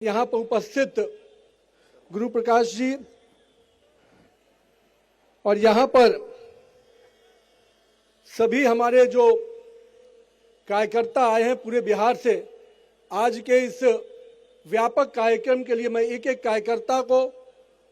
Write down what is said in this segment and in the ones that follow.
यहाँ पर उपस्थित गुरु प्रकाश जी और यहाँ पर सभी हमारे जो कार्यकर्ता आए हैं पूरे बिहार से, आज के इस व्यापक कार्यक्रम के लिए मैं एक एक कार्यकर्ता को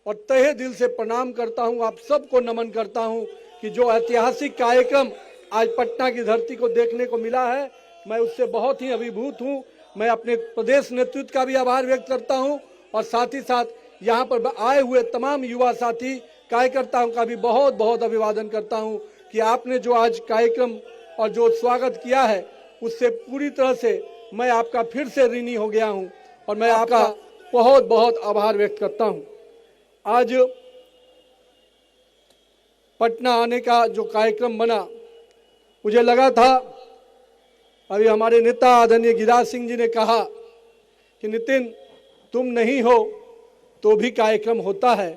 और तहे दिल से प्रणाम करता हूं। आप सबको नमन करता हूं कि जो ऐतिहासिक कार्यक्रम आज पटना की धरती को देखने को मिला है, मैं उससे बहुत ही अभिभूत हूं। मैं अपने प्रदेश नेतृत्व का भी आभार व्यक्त करता हूं और साथ ही साथ यहाँ पर आए हुए तमाम युवा साथी कार्यकर्ताओं का भी बहुत बहुत अभिवादन करता हूं कि आपने जो आज कार्यक्रम और जो स्वागत किया है उससे पूरी तरह से मैं आपका फिर से ऋणी हो गया हूं और मैं आपका बहुत बहुत आभार व्यक्त करता हूं। आज पटना आने का जो कार्यक्रम बना, मुझे लगा था, अभी हमारे नेता आदरणीय गिरिराज सिंह जी ने कहा कि नितिन तुम नहीं हो तो भी कार्यक्रम होता है।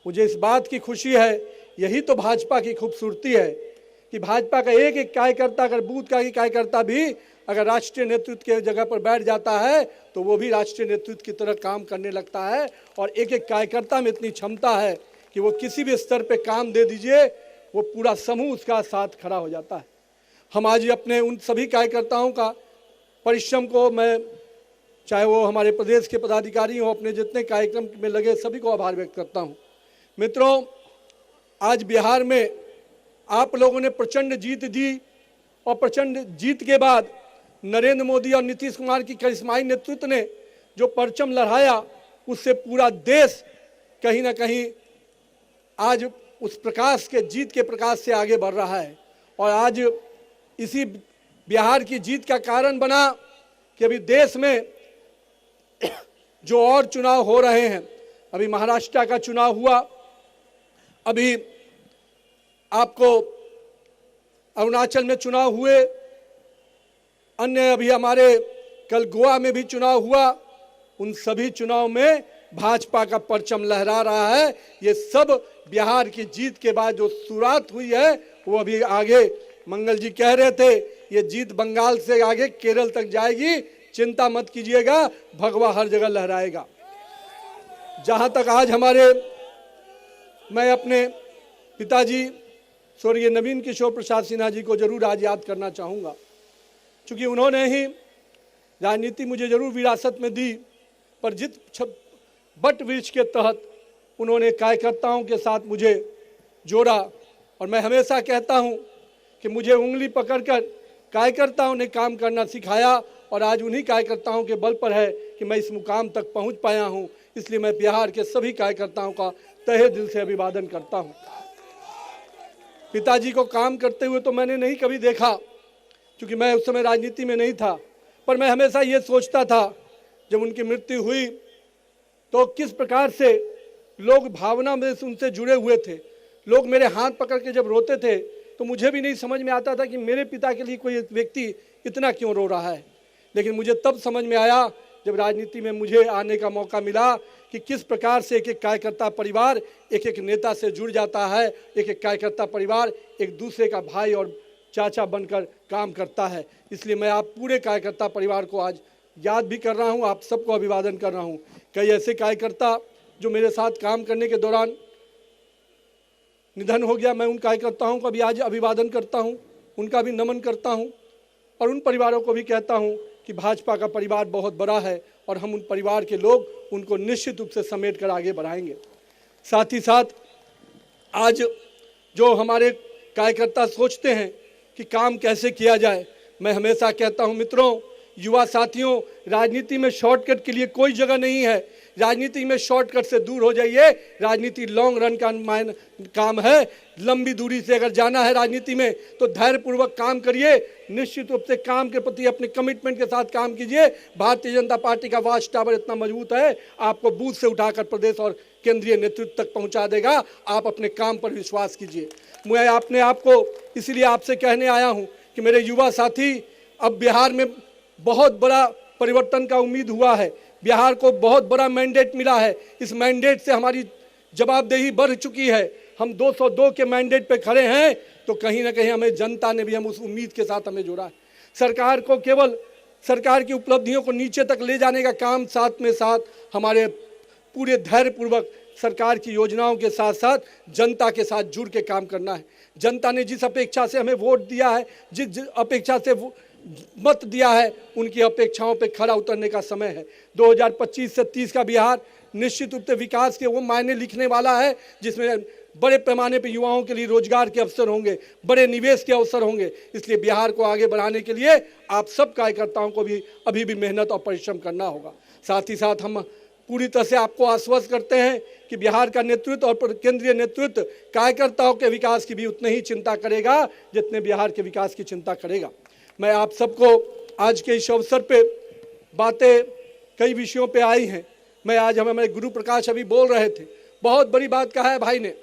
मुझे इस बात की खुशी है, यही तो भाजपा की खूबसूरती है कि भाजपा का एक एक कार्यकर्ता, अगर बूथ का ही कार्यकर्ता भी अगर राष्ट्रीय नेतृत्व के जगह पर बैठ जाता है तो वो भी राष्ट्रीय नेतृत्व की तरह काम करने लगता है और एक एक कार्यकर्ता में इतनी क्षमता है कि वो किसी भी स्तर पे काम दे दीजिए, वो पूरा समूह उसका साथ खड़ा हो जाता है। हम आज अपने उन सभी कार्यकर्ताओं का परिश्रम को, मैं चाहे वो हमारे प्रदेश के पदाधिकारी हों, अपने जितने कार्यक्रम में लगे सभी को आभार व्यक्त करता हूं। मित्रों, आज बिहार में आप लोगों ने प्रचंड जीत दी और प्रचंड जीत के बाद नरेंद्र मोदी और नीतीश कुमार की करिश्माई नेतृत्व ने जो परचम लहराया, उससे पूरा देश कहीं ना कहीं आज उस प्रकाश के, जीत के प्रकाश से आगे बढ़ रहा है। और आज इसी बिहार की जीत का कारण बना कि अभी देश में जो और चुनाव हो रहे हैं, अभी महाराष्ट्र का चुनाव हुआ, अभी आपको अरुणाचल में चुनाव हुए, अन्य अभी हमारे कल गोवा में भी चुनाव हुआ। उन सभी चुनाव में भाजपा का परचम लहरा रहा है। ये सब बिहार की जीत के बाद जो शुरुआत हुई है वो अभी आगे, मंगल जी कह रहे थे, ये जीत बंगाल से आगे केरल तक जाएगी, चिंता मत कीजिएगा, भगवा हर जगह लहराएगा। जहां तक आज मैं अपने पिताजी स्वर्गीय नवीन किशोर प्रसाद सिन्हा जी को जरूर आज याद करना चाहूँगा, क्योंकि उन्होंने ही राजनीति मुझे जरूर विरासत में दी, पर जित बट वृक्ष के तहत उन्होंने कार्यकर्ताओं के साथ मुझे जोड़ा। और मैं हमेशा कहता हूं कि मुझे उंगली पकड़कर कार्यकर्ताओं ने काम करना सिखाया और आज उन्हीं कार्यकर्ताओं के बल पर है कि मैं इस मुकाम तक पहुंच पाया हूं। इसलिए मैं बिहार के सभी कार्यकर्ताओं का तहे दिल से अभिवादन करता हूं। पिताजी को काम करते हुए तो मैंने नहीं कभी देखा, क्योंकि मैं उस समय राजनीति में नहीं था, पर मैं हमेशा ये सोचता था जब उनकी मृत्यु हुई तो किस प्रकार से लोग भावना में उनसे जुड़े हुए थे। लोग मेरे हाथ पकड़ के जब रोते थे तो मुझे भी नहीं समझ में आता था कि मेरे पिता के लिए कोई व्यक्ति इतना क्यों रो रहा है। लेकिन मुझे तब समझ में आया जब राजनीति में मुझे आने का मौका मिला कि किस प्रकार से एक एक कार्यकर्ता परिवार एक एक नेता से जुड़ जाता है, एक एक कार्यकर्ता परिवार एक दूसरे का भाई और चाचा बनकर काम करता है। इसलिए मैं आप पूरे कार्यकर्ता परिवार को आज याद भी कर रहा हूं, आप सबको अभिवादन कर रहा हूं। कई ऐसे कार्यकर्ता जो मेरे साथ काम करने के दौरान निधन हो गया, मैं उन कार्यकर्ताओं का भी आज अभिवादन करता हूं, उनका भी नमन करता हूं और उन परिवारों को भी कहता हूं कि भाजपा का परिवार बहुत बड़ा है और हम उन परिवार के लोग उनको निश्चित रूप से समेट कर आगे बढ़ाएंगे। साथ ही साथ आज जो हमारे कार्यकर्ता सोचते हैं कि काम कैसे किया जाए, मैं हमेशा कहता हूं मित्रों, युवा साथियों, राजनीति में शॉर्टकट के लिए कोई जगह नहीं है। राजनीति में शॉर्टकट से दूर हो जाइए। राजनीति लॉन्ग रन का काम है। लंबी दूरी से अगर जाना है राजनीति में तो धैर्यपूर्वक काम करिए, निश्चित रूप से काम के प्रति अपने कमिटमेंट के साथ काम कीजिए। भारतीय जनता पार्टी का वाच टावर इतना मजबूत है, आपको बूथ से उठाकर प्रदेश और केंद्रीय नेतृत्व तक पहुंचा देगा। आप अपने काम पर विश्वास कीजिए। मैं अपने आप को इसीलिए आपसे कहने आया हूं कि मेरे युवा साथी, अब बिहार में बहुत बड़ा परिवर्तन का उम्मीद हुआ है। बिहार को बहुत बड़ा मैंडेट मिला है। इस मैंडेट से हमारी जवाबदेही बढ़ चुकी है। हम 202 के मैंडेट पे खड़े हैं तो कहीं ना कहीं हमें जनता ने भी हम उस उम्मीद के साथ हमें जोड़ा है। सरकार को केवल सरकार की उपलब्धियों को नीचे तक ले जाने का काम साथ में साथ हमारे पूरे धैर्यपूर्वक सरकार की योजनाओं के साथ साथ जनता के साथ जुड़ के काम करना है। जनता ने जिस अपेक्षा से हमें वोट दिया है, जिस अपेक्षा से मत दिया है, उनकी अपेक्षाओं पे खरा उतरने का समय है। 2025 से 30 का बिहार निश्चित रूप से विकास के वो मायने लिखने वाला है जिसमें बड़े पैमाने पर युवाओं के लिए रोजगार के अवसर होंगे, बड़े निवेश के अवसर होंगे। इसलिए बिहार को आगे बढ़ाने के लिए आप सब कार्यकर्ताओं को भी अभी भी मेहनत और परिश्रम करना होगा। साथ ही साथ हम पूरी तरह से आपको आश्वस्त करते हैं कि बिहार का नेतृत्व और केंद्रीय नेतृत्व कार्यकर्ताओं के विकास की भी उतनी ही चिंता करेगा जितने बिहार के विकास की चिंता करेगा। मैं आप सबको आज के इस अवसर पे बातें कई विषयों पे आई हैं। मैं आज हमारे गुरु प्रकाश अभी बोल रहे थे, बहुत बड़ी बात कहा है भाई ने।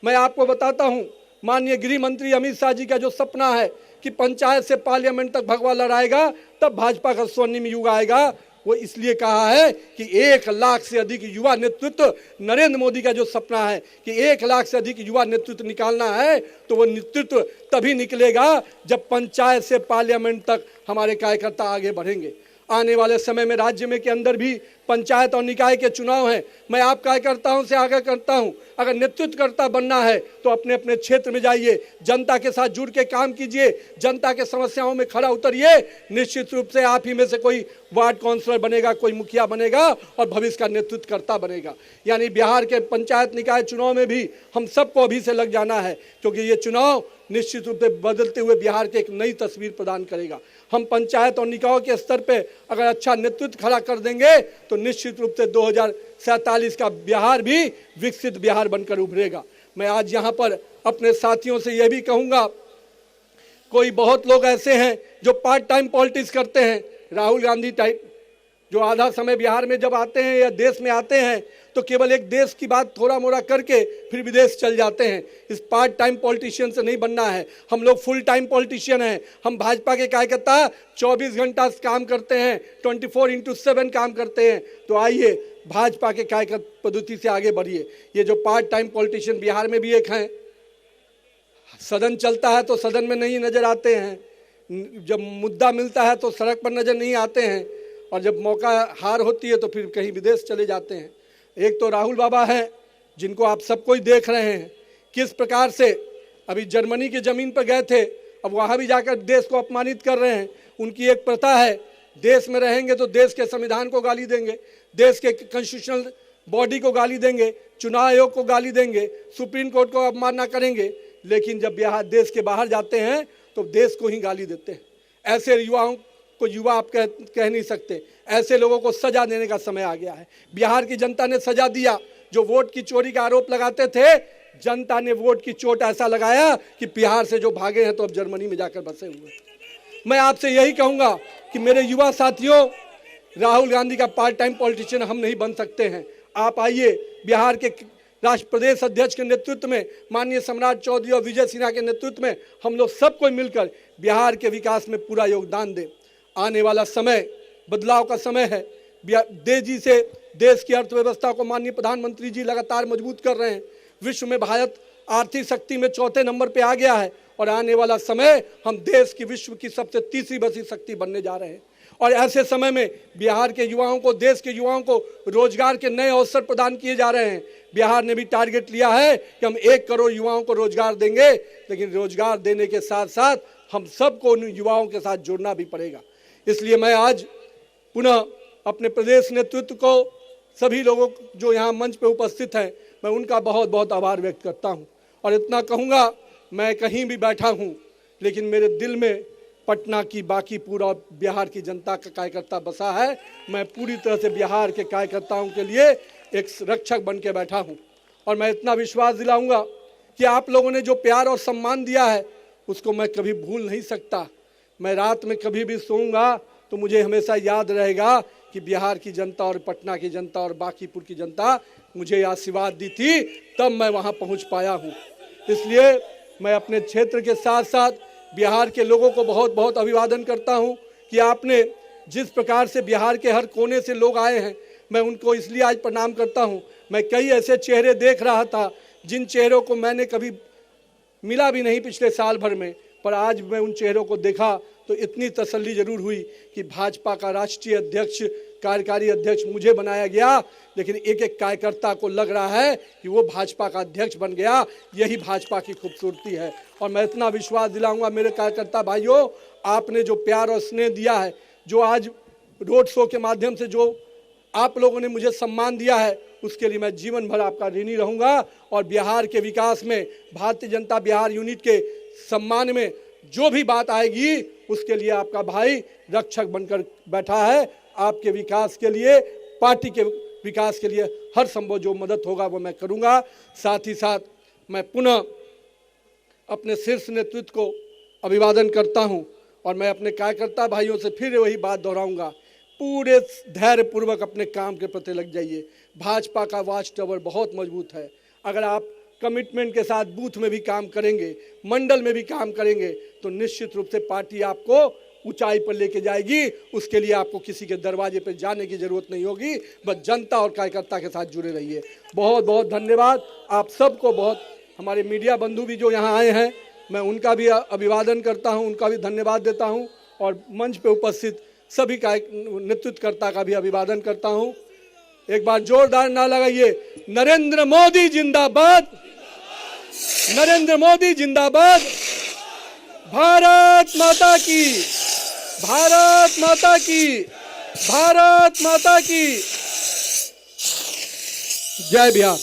मैं आपको बताता हूं, माननीय गृह मंत्री अमित शाह जी का जो सपना है कि पंचायत से पार्लियामेंट तक भगवा लड़ाएगा तब भाजपा का स्वर्णिम युग आएगा, वो इसलिए कहा है कि 1 लाख से अधिक युवा नेतृत्व, नरेंद्र मोदी का जो सपना है कि 1 लाख से अधिक युवा नेतृत्व निकालना है, तो वो नेतृत्व तभी निकलेगा जब पंचायत से पार्लियामेंट तक हमारे कार्यकर्ता आगे बढ़ेंगे। आने वाले समय में राज्य में के अंदर भी पंचायत और निकाय के चुनाव हैं। मैं आप कार्यकर्ताओं से आग्रह करता हूं, अगर नेतृत्वकर्ता बनना है तो अपने अपने क्षेत्र में जाइए, जनता के साथ जुड़ के काम कीजिए, जनता के समस्याओं में खड़ा उतरिए। निश्चित रूप से आप ही में से कोई वार्ड काउंसलर बनेगा, कोई मुखिया बनेगा और भविष्य का नेतृत्वकर्ता बनेगा। यानी बिहार के पंचायत निकाय चुनाव में भी हम सबको अभी से लग जाना है, क्योंकि ये चुनाव निश्चित रूप से बदलते हुए बिहार के एक नई तस्वीर प्रदान करेगा। हम पंचायत और निकायों के स्तर पे अगर अच्छा नेतृत्व खड़ा कर देंगे तो निश्चित रूप से 2047 का बिहार भी विकसित बिहार बनकर उभरेगा। मैं आज यहाँ पर अपने साथियों से यह भी कहूँगा, कोई बहुत लोग ऐसे हैं जो पार्ट टाइम पॉलिटिक्स करते हैं, राहुल गांधी टाइप, जो आधा समय बिहार में जब आते हैं या देश में आते हैं तो केवल एक देश की बात थोड़ा मोड़ा करके फिर विदेश चल जाते हैं। इस पार्ट टाइम पॉलिटिशियन से नहीं बनना है। हम लोग फुल टाइम पॉलिटिशियन हैं। हम भाजपा के कार्यकर्ता 24 घंटा काम करते हैं, 24/7 काम करते हैं। तो आइए भाजपा के कार्यकर्ता पद्धति से आगे बढ़िए। ये जो पार्ट टाइम पॉलिटिशियन बिहार में भी एक हैं, सदन चलता है तो सदन में नहीं नजर आते हैं, जब मुद्दा मिलता है तो सड़क पर नजर नहीं आते हैं, और जब मौका हार होती है तो फिर कहीं विदेश चले जाते हैं। एक तो राहुल बाबा हैं जिनको आप सबको ही देख रहे हैं किस प्रकार से अभी जर्मनी की ज़मीन पर गए थे, अब वहाँ भी जाकर देश को अपमानित कर रहे हैं। उनकी एक प्रथा है, देश में रहेंगे तो देश के संविधान को गाली देंगे, देश के कॉन्स्टिट्यूशनल बॉडी को गाली देंगे, चुनाव आयोग को गाली देंगे, सुप्रीम कोर्ट को अवमानना करेंगे, लेकिन जब बिहार देश के बाहर जाते हैं तो देश को ही गाली देते हैं। ऐसे युवाओं को युवा आप कह नहीं सकते। ऐसे लोगों को सजा देने का समय आ गया है। बिहार की जनता ने सजा दिया। जो वोट की चोरी का आरोप लगाते थे, जनता ने वोट की चोट ऐसा लगाया कि बिहार से जो भागे हैं तो अब जर्मनी में जाकर बसे हुए। मैं आपसे यही कहूंगा कि मेरे युवा साथियों, राहुल गांधी का पार्ट टाइम पॉलिटिशियन हम नहीं बन सकते हैं। आप आइए, बिहार के राष्ट्र प्रदेश अध्यक्ष के नेतृत्व में, माननीय सम्राट चौधरी और विजय सिन्हा के नेतृत्व में हम लोग सबको मिलकर बिहार के विकास में पूरा योगदान दें। आने वाला समय बदलाव का समय है। तेजी से देश की अर्थव्यवस्था को माननीय प्रधानमंत्री जी लगातार मजबूत कर रहे हैं। विश्व में भारत आर्थिक शक्ति में 4थे नंबर पे आ गया है, और आने वाला समय हम देश की विश्व की सबसे तीसरी बड़ी शक्ति बनने जा रहे हैं। और ऐसे समय में बिहार के युवाओं को, देश के युवाओं को रोजगार के नए अवसर प्रदान किए जा रहे हैं। बिहार ने भी टारगेट लिया है कि हम 1 करोड़ युवाओं को रोजगार देंगे, लेकिन रोजगार देने के साथ साथ हम सबको उन युवाओं के साथ जुड़ना भी पड़ेगा। इसलिए मैं आज पुनः अपने प्रदेश नेतृत्व को, सभी लोगों जो यहाँ मंच पे उपस्थित हैं, मैं उनका बहुत बहुत आभार व्यक्त करता हूँ। और इतना कहूँगा, मैं कहीं भी बैठा हूँ लेकिन मेरे दिल में पटना की, बाकी पूरा बिहार की जनता का कार्यकर्ता बसा है। मैं पूरी तरह से बिहार के कार्यकर्ताओं के लिए एक रक्षक बन के बैठा हूँ। और मैं इतना विश्वास दिलाऊंगा कि आप लोगों ने जो प्यार और सम्मान दिया है उसको मैं कभी भूल नहीं सकता। मैं रात में कभी भी सोऊंगा तो मुझे हमेशा याद रहेगा कि बिहार की जनता और पटना की जनता और बांकीपुर की जनता मुझे आशीर्वाद दी थी, तब मैं वहाँ पहुँच पाया हूँ। इसलिए मैं अपने क्षेत्र के साथ साथ बिहार के लोगों को बहुत बहुत अभिवादन करता हूं कि आपने जिस प्रकार से बिहार के हर कोने से लोग आए हैं, मैं उनको इसलिए आज प्रणाम करता हूं। मैं कई ऐसे चेहरे देख रहा था जिन चेहरों को मैंने कभी मिला भी नहीं पिछले साल भर में, पर आज मैं उन चेहरों को देखा तो इतनी तसल्ली जरूर हुई कि भाजपा का राष्ट्रीय अध्यक्ष, कार्यकारी अध्यक्ष मुझे बनाया गया, लेकिन एक एक कार्यकर्ता को लग रहा है कि वो भाजपा का अध्यक्ष बन गया। यही भाजपा की खूबसूरती है। और मैं इतना विश्वास दिलाऊंगा मेरे कार्यकर्ता भाइयों, आपने जो प्यार और स्नेह दिया है, जो आज रोड शो के माध्यम से जो आप लोगों ने मुझे सम्मान दिया है, उसके लिए मैं जीवन भर आपका ऋणी रहूंगा। और बिहार के विकास में, भारतीय जनता बिहार यूनिट के सम्मान में जो भी बात आएगी, उसके लिए आपका भाई रक्षक बनकर बैठा है। आपके विकास के लिए, पार्टी के विकास के लिए हर संभव जो मदद होगा वो मैं करूंगा। साथ ही साथ मैं पुनः अपने शीर्ष नेतृत्व को अभिवादन करता हूं और मैं अपने कार्यकर्ता भाइयों से फिर वही बात दोहराऊंगा, पूरे धैर्यपूर्वक अपने काम के प्रति लग जाइए। भाजपा का वॉच टावर बहुत मजबूत है। अगर आप कमिटमेंट के साथ बूथ में भी काम करेंगे, मंडल में भी काम करेंगे, तो निश्चित रूप से पार्टी आपको ऊंचाई पर लेके जाएगी। उसके लिए आपको किसी के दरवाजे पर जाने की जरूरत नहीं होगी, बस जनता और कार्यकर्ता के साथ जुड़े रहिए। बहुत बहुत धन्यवाद आप सबको। बहुत हमारे मीडिया बंधु भी जो यहाँ आए हैं, मैं उनका भी अभिवादन करता हूँ, उनका भी धन्यवाद देता हूँ। और मंच पे उपस्थित सभी नेतृत्वकर्ता का भी अभिवादन करता हूँ। एक बार जोरदार नारा लगाइए, नरेंद्र मोदी जिंदाबाद, नरेंद्र मोदी जिंदाबाद, भारत माता की, भारत माता की, भारत माता की जय बिहार।